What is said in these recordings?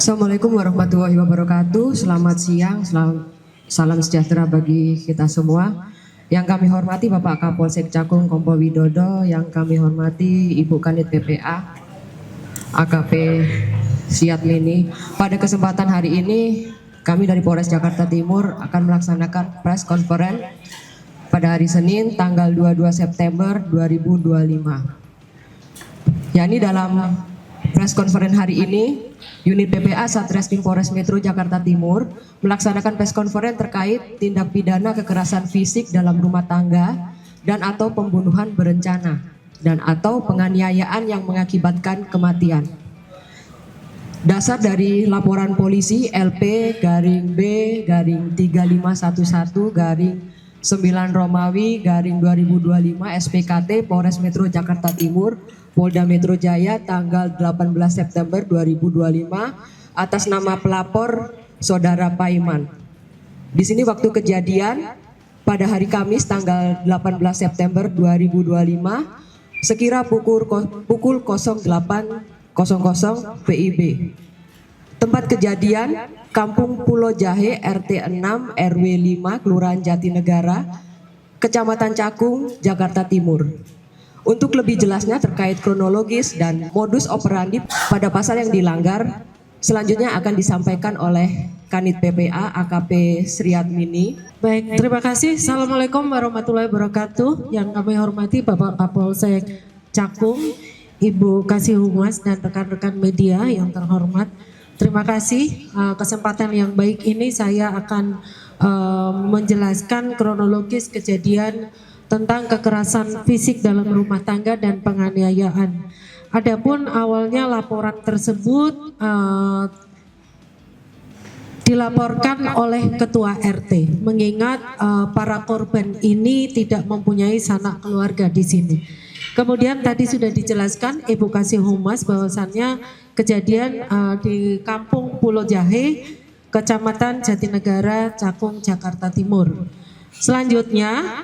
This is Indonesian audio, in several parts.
Assalamualaikum warahmatullahi wabarakatuh. Selamat siang, salam sejahtera bagi kita semua. Yang kami hormati Bapak Kapolsek Cakung Kompol Widodo, yang kami hormati Ibu Kanit PPA, AKP Siat Mini. Pada kesempatan hari ini, kami dari Polres Jakarta Timur akan melaksanakan press conference pada hari Senin tanggal 22 September 2025. yakni dalam press conference hari ini, Unit PPA Satreskrim Polres Metro Jakarta Timur melaksanakan press conference terkait tindak pidana kekerasan fisik dalam rumah tangga dan atau pembunuhan berencana dan atau penganiayaan yang mengakibatkan kematian. Dasar dari laporan polisi LP-B-3511-9 Romawi-2025 SPKT Polres Metro Jakarta Timur Polda Metro Jaya tanggal 18 September 2025 atas nama pelapor Saudara Paiman. Di sini waktu kejadian pada hari Kamis tanggal 18 September 2025 sekira pukul 08.00 PIB. Tempat kejadian Kampung Pulau Jahe RT 6 RW 5 Kelurahan Jatinegara, Kecamatan Cakung, Jakarta Timur. Untuk lebih jelasnya terkait kronologis dan modus operandi pada pasal yang dilanggar, selanjutnya akan disampaikan oleh Kanit PPA AKP Sriat Mini. Baik, terima kasih. Assalamualaikum warahmatullahi wabarakatuh. Yang kami hormati Bapak Kapolsek Cakung, Ibu Kasih Humas dan rekan-rekan media yang terhormat. Terima kasih kesempatan yang baik ini saya akan menjelaskan kronologis kejadian tentang kekerasan fisik dalam rumah tangga dan penganiayaan. Adapun awalnya laporan tersebut dilaporkan oleh Ketua RT, mengingat para korban ini tidak mempunyai sanak keluarga di sini. Kemudian tadi sudah dijelaskan Ibu Kasih Humas bahwasannya kejadian di Kampung Pulau Jahe, Kecamatan Jatinegara, Cakung, Jakarta Timur. Selanjutnya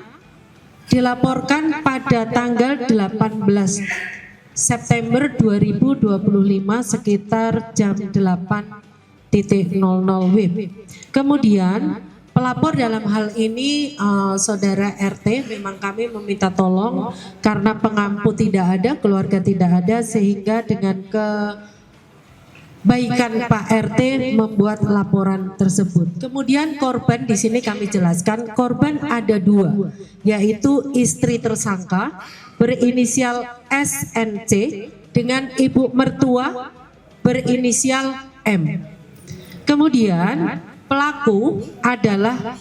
dilaporkan pada tanggal 18 September 2025 sekitar jam 8.00 WIB. Kemudian pelapor dalam hal ini Saudara RT, memang kami meminta tolong karena pengampu tidak ada, keluarga tidak ada, sehingga dengan kebaikan Pak RT membuat laporan tersebut. Kemudian korban di sini kami jelaskan, korban ada dua, yaitu istri tersangka berinisial SNC dengan ibu mertua berinisial M. Kemudian pelaku adalah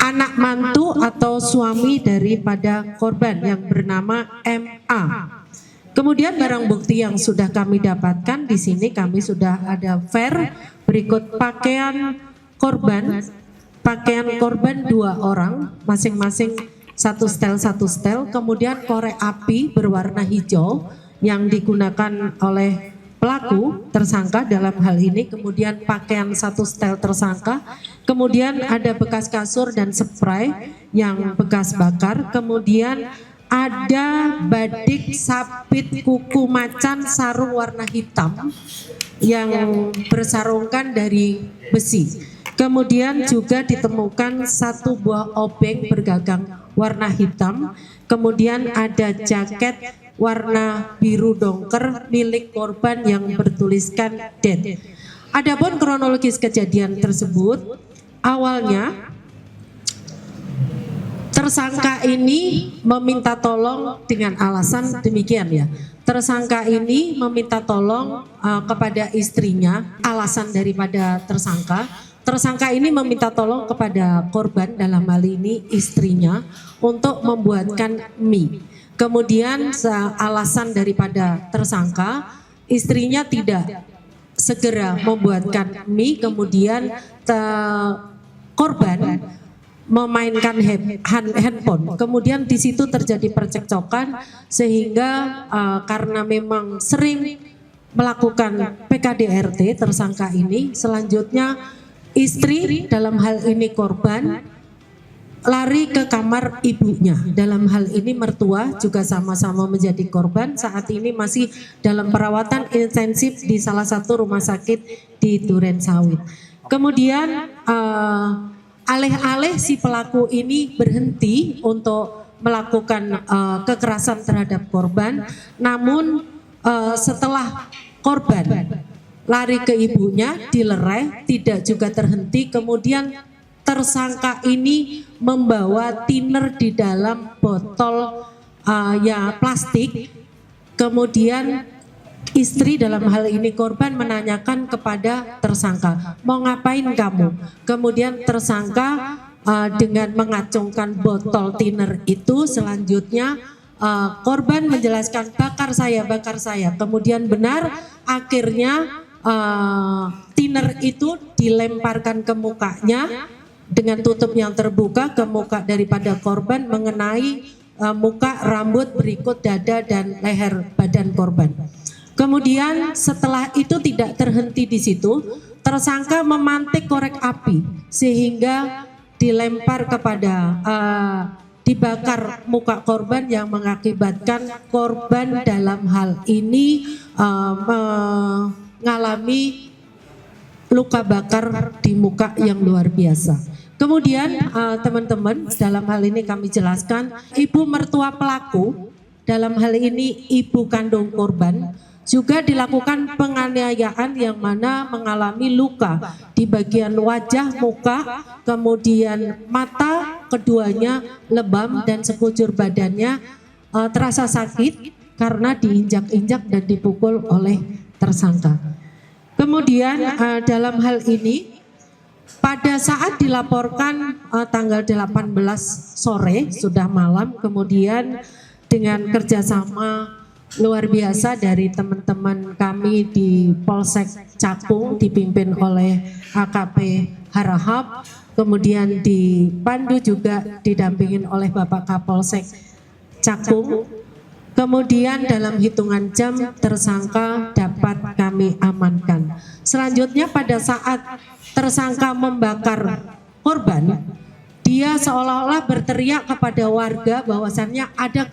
anak mantu atau suami daripada korban yang bernama MA. Kemudian barang bukti yang sudah kami dapatkan di sini kami sudah ada berikut pakaian korban dua orang masing-masing satu setel, kemudian korek api berwarna hijau yang digunakan oleh pelaku tersangka dalam hal ini, kemudian pakaian satu setel tersangka, kemudian ada bekas kasur dan spray yang bekas bakar, kemudian ada badik sabit kuku macan sarung warna hitam yang bersarungkan dari besi. Kemudian juga ditemukan satu buah obeng bergagang warna hitam, kemudian ada jaket warna biru dongker milik korban yang bertuliskan dead. Adapun kronologis kejadian tersebut, awalnya tersangka ini meminta tolong dengan alasan demikian ya. Tersangka ini meminta tolong kepada istrinya, alasan daripada tersangka ini meminta tolong kepada korban dalam hal ini istrinya untuk membuatkan mie. Kemudian alasan daripada tersangka, istrinya tidak segera membuatkan mie, kemudian korban memainkan handphone. Kemudian di situ terjadi percekcokan sehingga karena memang sering melakukan PKDRT tersangka ini, selanjutnya istri dalam hal ini korban lari ke kamar ibunya. Dalam hal ini mertua juga sama-sama menjadi korban, saat ini masih dalam perawatan intensif di salah satu rumah sakit di Duren Sawit. Kemudian alih-alih si pelaku ini berhenti untuk melakukan kekerasan terhadap korban, namun setelah korban lari ke ibunya dilerai, tidak juga terhenti, kemudian tersangka ini membawa thinner di dalam botol plastik. Kemudian istri dalam hal ini korban menanyakan kepada tersangka, mau ngapain kamu? Kemudian tersangka dengan mengacungkan botol thinner itu, selanjutnya korban menjelaskan bakar saya. Kemudian benar, akhirnya thinner itu dilemparkan ke mukanya dengan tutup yang terbuka ke muka daripada korban, mengenai muka, rambut, berikut dada dan leher badan korban. Kemudian setelah itu tidak terhenti di situ, tersangka memantik korek api sehingga dilempar kepada dibakar muka korban yang mengakibatkan korban dalam hal ini mengalami luka bakar di muka yang luar biasa. Kemudian teman-teman, dalam hal ini kami jelaskan, ibu mertua pelaku, dalam hal ini ibu kandung korban, juga dilakukan penganiayaan yang mana mengalami luka di bagian wajah, muka, kemudian mata keduanya lebam dan sekujur badannya terasa sakit karena diinjak-injak dan dipukul oleh tersangka. Kemudian dalam hal ini pada saat dilaporkan tanggal 18 sore, sudah malam, kemudian dengan kerjasama luar biasa dari teman-teman kami di Polsek Cakung dipimpin oleh AKP Harahap, kemudian dipandu juga didampingin oleh Bapak Kapolsek Cakung. Kemudian dalam hitungan jam tersangka dapat kami amankan. Selanjutnya pada saat tersangka membakar korban, dia seolah-olah berteriak kepada warga bahwasannya ada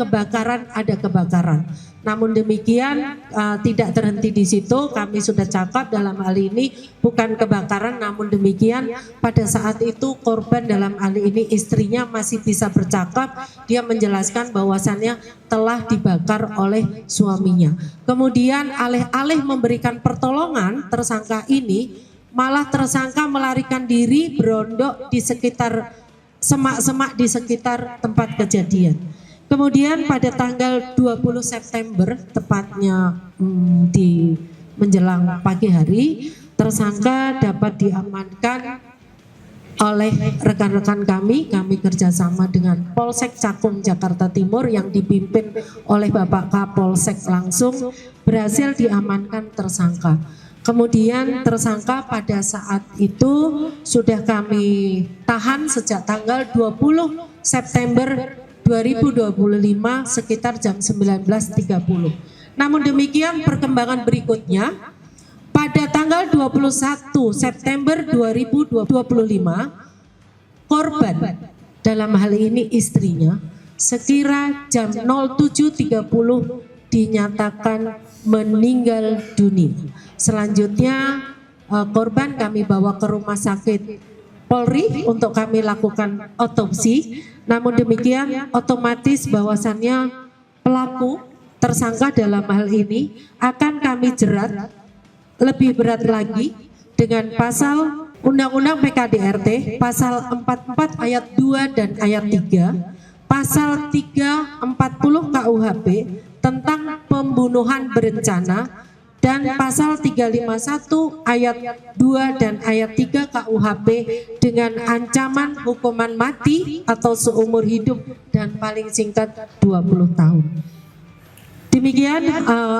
kebakaran. Namun demikian tidak terhenti di situ, kami sudah cakap dalam hal ini bukan kebakaran, namun demikian pada saat itu korban dalam hal ini istrinya masih bisa bercakap, dia menjelaskan bahwasannya telah dibakar oleh suaminya. Kemudian alih-alih memberikan pertolongan tersangka ini, malah tersangka melarikan diri berondok di sekitar semak-semak di sekitar tempat kejadian. Kemudian pada tanggal 20 September, tepatnya di menjelang pagi hari, tersangka dapat diamankan oleh rekan-rekan kami kerjasama dengan Polsek Cakung Jakarta Timur yang dipimpin oleh Bapak Kapolsek langsung, berhasil diamankan tersangka. Kemudian tersangka pada saat itu sudah kami tahan sejak tanggal 20 September 2025 sekitar jam 19.30. Namun demikian perkembangan berikutnya, pada tanggal 21 September 2025, korban dalam hal ini istrinya sekira jam 07.30 dinyatakan meninggal dunia. Selanjutnya korban kami bawa ke rumah sakit Polri untuk kami lakukan otopsi. Namun demikian otomatis bahwasannya pelaku tersangka dalam hal ini akan kami jerat lebih berat lagi dengan pasal Undang-Undang PKDRT pasal 44 ayat 2 dan ayat 3, pasal 340 KUHP tentang pembunuhan berencana, dan pasal 351 ayat 2 dan ayat 3 KUHP dengan ancaman hukuman mati atau seumur hidup dan paling singkat 20 tahun. Demikian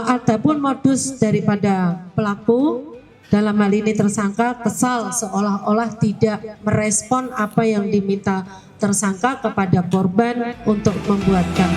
adapun modus daripada pelaku, dalam hal ini tersangka kesal seolah-olah tidak merespon apa yang diminta tersangka kepada korban untuk membuatkan